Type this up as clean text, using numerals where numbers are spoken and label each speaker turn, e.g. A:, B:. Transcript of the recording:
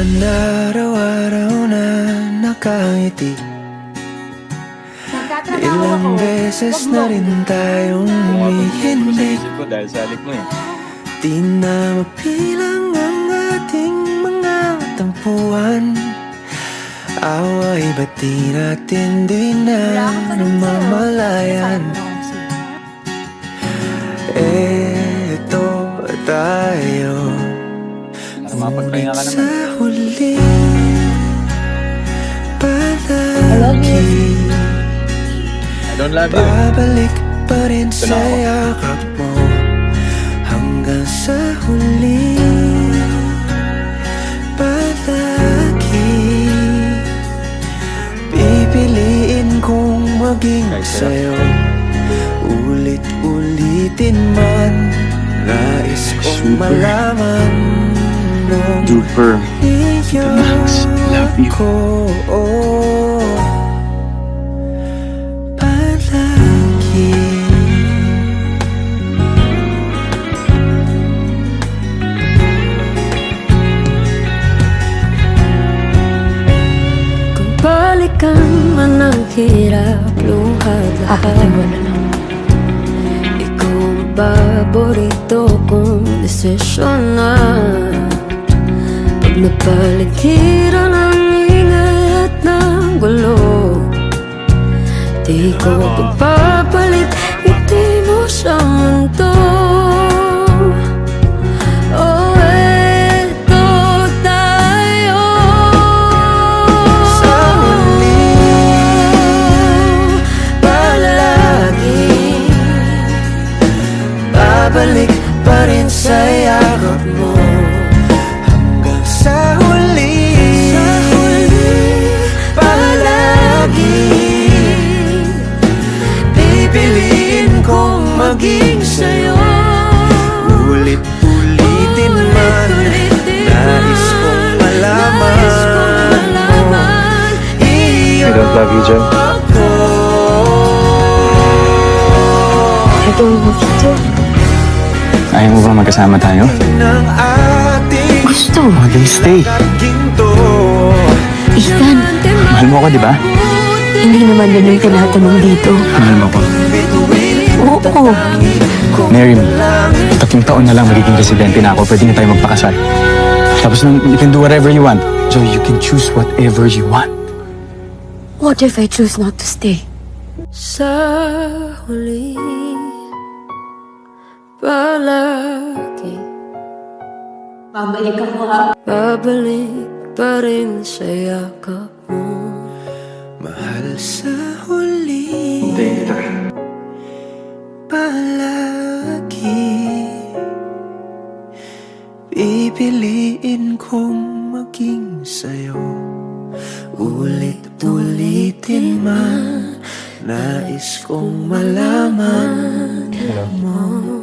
A: naman araw-araw na nakangiti. Ilang beses na rin tayong humihindi.
B: Dahil sa alik mo eh.
A: Di na mapilang ang ating mga tampuan. Away ba't di natin di na namamalayan? Eto tayo
B: Para mapagpahinga ka naman.
A: sa huli. Palagi
B: I don't love you.
A: babalik pa rin sa yakap mo hanggang sa huli. Palagi pipiliin kong maging sa'yo. Ulit-ulitin man, nais kong malaman nung
C: Super. Max, love you.
A: ko. Palagi.
D: Kung balikan man ang hirap, luhat lahat. Ikaw ang paborito kong desisyon na. Pag napaligiran ang ingay at ng gulo, di ko pagpapalit, ngiti mo sa mundo. Oh, eto tayo
A: Sa huli,
D: palagi.
A: babalik pa rin sa yakap mo hanggang sa huli.
D: Sa huli,
A: Palagi pipiliin kong maging sa'yo. Ulit-ulitin man, nais kong malaman mo.
C: I don't love you, Jen.
A: Ako.
D: I don't want you to.
C: Ayaw mo ba magkasama tayo?
A: Ng ating
D: Gusto.
C: Oh, then stay.
A: ginto.
D: Ethan,
C: Mahal mo ako, di ba?
D: hindi naman yun yung tinatanong dito.
C: Mahal mo ako.
D: Oo.
C: Marry me. 3 taon na lang magiging residente na ako. Pwede na tayo magpakasal. Tapos nun, you can do whatever you want. So you can choose whatever you want.
D: What if I choose not to stay? Sa huli, palagi
E: Babalik ako ha.
D: babalik pa rin sa yakap mo.
A: Mahal sa huli. Palagi pipiliin kong maging sa'yo. Ulit-ulitin man, nais kong malaman mo.